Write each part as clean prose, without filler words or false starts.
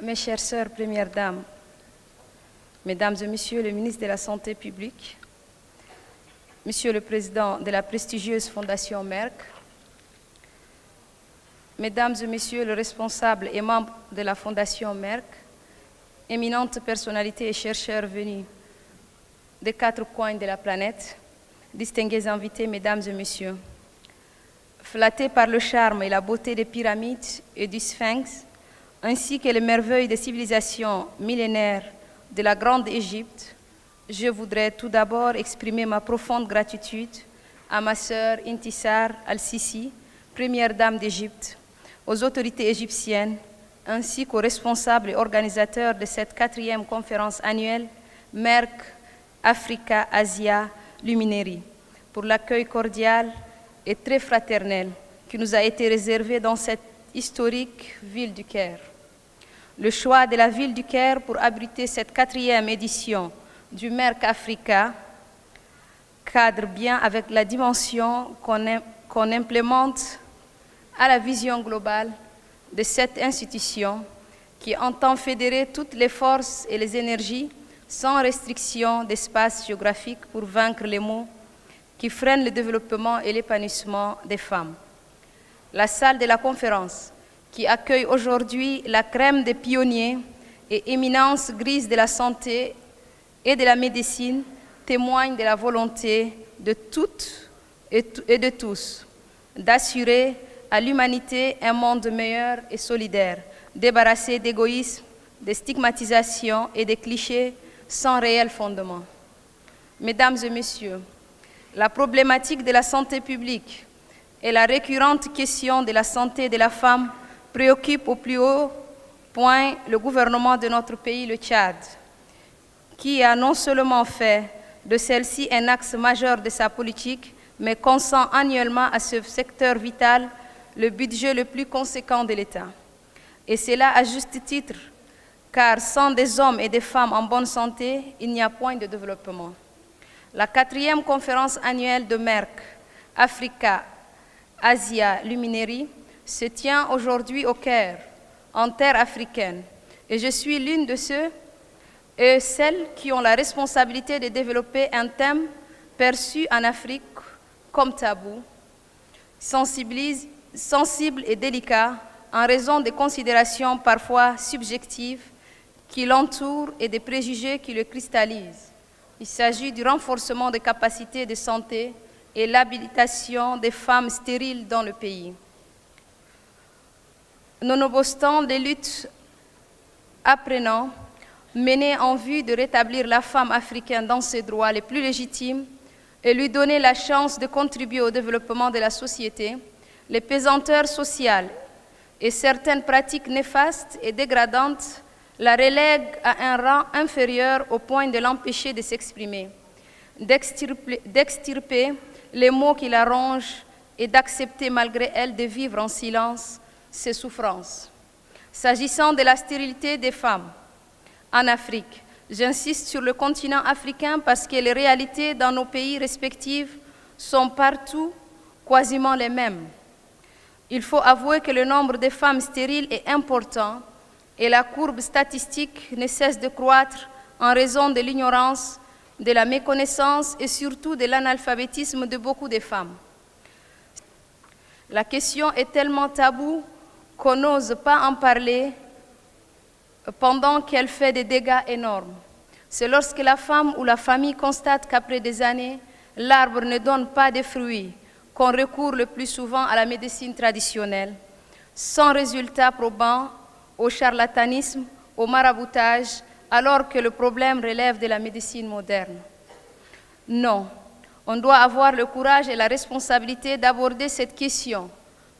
Mes chères sœurs, premières dames, mesdames et messieurs les ministres de la Santé publique, monsieur le président de la prestigieuse Fondation Merck, mesdames et messieurs les responsables et membres de la Fondation Merck, éminentes personnalités et chercheurs venus des 4 coins de la planète, distingués invités, mesdames et messieurs, flattés par le charme et la beauté des pyramides et du Sphinx, ainsi que les merveilles des civilisations millénaires de la Grande Égypte, je voudrais tout d'abord exprimer ma profonde gratitude à ma sœur Intisar Al-Sisi, première dame d'Égypte, aux autorités égyptiennes, ainsi qu'aux responsables et organisateurs de cette 4e conférence annuelle Merck Africa Asia Luminary, pour l'accueil cordial et très fraternel qui nous a été réservé dans cette historique ville du Caire. Le choix de la ville du Caire pour abriter cette 4e édition du Merck Africa cadre bien avec la dimension qu'on implémente à la vision globale de cette institution qui entend fédérer toutes les forces et les énergies sans restriction d'espace géographique pour vaincre les maux qui freinent le développement et l'épanouissement des femmes. La salle de la conférence, qui accueille aujourd'hui la crème des pionniers et éminences grises de la santé et de la médecine, témoigne de la volonté de toutes et de tous d'assurer à l'humanité un monde meilleur et solidaire, débarrassé d'égoïsme, de stigmatisation et de clichés sans réel fondement. Mesdames et messieurs, la problématique de la santé publique et la récurrente question de la santé de la femme préoccupe au plus haut point le gouvernement de notre pays, le Tchad, qui a non seulement fait de celle-ci un axe majeur de sa politique, mais consent annuellement à ce secteur vital le budget le plus conséquent de l'État. Et c'est là à juste titre, car sans des hommes et des femmes en bonne santé, il n'y a point de développement. La 4e conférence annuelle de Merck Africa Asia Luminary se tient aujourd'hui au Caire, en terre africaine, et je suis l'une de ceux et celles qui ont la responsabilité de développer un thème perçu en Afrique comme tabou, sensible et délicat en raison des considérations parfois subjectives qui l'entourent et des préjugés qui le cristallisent. Il s'agit du renforcement des capacités de santé et l'habilitation des femmes stériles dans le pays. Nonobstant des luttes apprenantes menées en vue de rétablir la femme africaine dans ses droits les plus légitimes et lui donner la chance de contribuer au développement de la société, les pesanteurs sociales et certaines pratiques néfastes et dégradantes la relèguent à un rang inférieur au point de l'empêcher de s'exprimer, d'extirper les maux qui la rongent et d'accepter malgré elle de vivre en silence ses souffrances. S'agissant de la stérilité des femmes en Afrique, j'insiste sur le continent africain parce que les réalités dans nos pays respectifs sont partout quasiment les mêmes. Il faut avouer que le nombre de femmes stériles est important et la courbe statistique ne cesse de croître en raison de l'ignorance, de la méconnaissance et surtout de l'analphabétisme de beaucoup de femmes. La question est tellement taboue qu'on n'ose pas en parler pendant qu'elle fait des dégâts énormes. C'est lorsque la femme ou la famille constate qu'après des années, l'arbre ne donne pas de fruits qu'on recourt le plus souvent à la médecine traditionnelle, sans résultat probant, au charlatanisme, au maraboutage, alors que le problème relève de la médecine moderne. Non, on doit avoir le courage et la responsabilité d'aborder cette question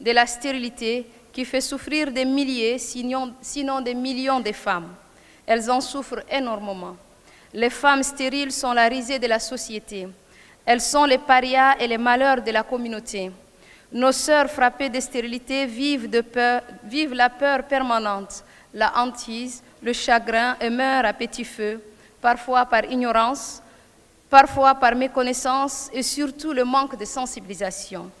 de la stérilité qui fait souffrir des milliers, sinon des millions de femmes. Elles en souffrent énormément. Les femmes stériles sont la risée de la société. Elles sont les parias et les malheurs de la communauté. Nos sœurs frappées de stérilité vivent la peur permanente, la hantise, le chagrin et meurent à petit feu, parfois par ignorance, parfois par méconnaissance et surtout le manque de sensibilisation.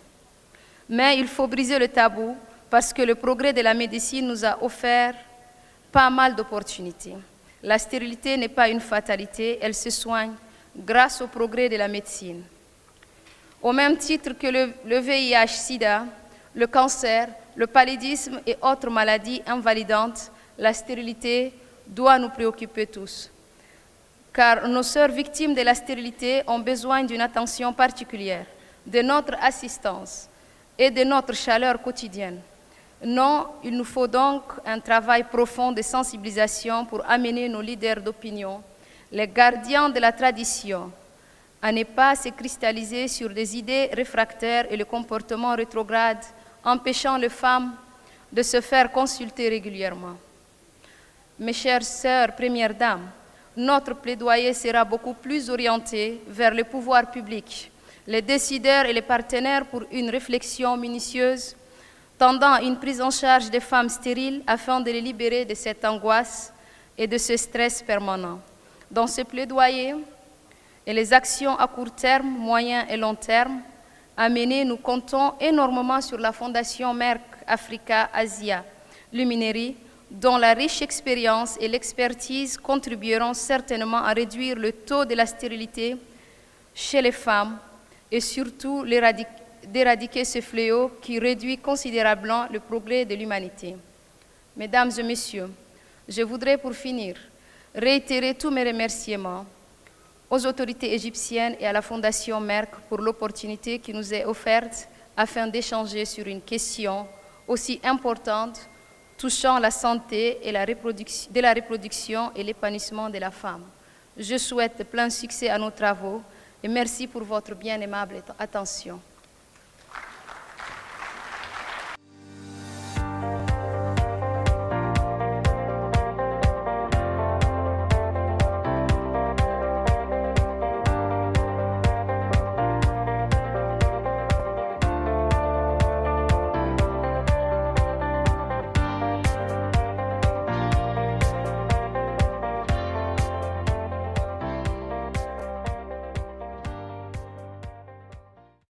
Mais il faut briser le tabou parce que le progrès de la médecine nous a offert pas mal d'opportunités. La stérilité n'est pas une fatalité, elle se soigne grâce au progrès de la médecine. Au même titre que le VIH-Sida, le cancer, le paludisme et autres maladies invalidantes, la stérilité doit nous préoccuper tous. Car nos sœurs victimes de la stérilité ont besoin d'une attention particulière, de notre assistance et de notre chaleur quotidienne. Non, il nous faut donc un travail profond de sensibilisation pour amener nos leaders d'opinion, les gardiens de la tradition, à ne pas se cristalliser sur des idées réfractaires et le comportement rétrograde, empêchant les femmes de se faire consulter régulièrement. Mes chères sœurs, premières dames, notre plaidoyer sera beaucoup plus orienté vers le pouvoir public, les décideurs et les partenaires pour une réflexion minutieuse tendant à une prise en charge des femmes stériles afin de les libérer de cette angoisse et de ce stress permanent. Dans ce plaidoyer et les actions à court terme, moyen et long terme à mener, nous comptons énormément sur la Fondation Merck Africa Asia Luminary, dont la riche expérience et l'expertise contribueront certainement à réduire le taux de la stérilité chez les femmes et surtout d'éradiquer ce fléau qui réduit considérablement le progrès de l'humanité. Mesdames et messieurs, je voudrais pour finir réitérer tous mes remerciements aux autorités égyptiennes et à la Fondation Merck pour l'opportunité qui nous est offerte afin d'échanger sur une question aussi importante touchant la santé et de la reproduction et l'épanouissement de la femme. Je souhaite plein succès à nos travaux et merci pour votre bien aimable attention.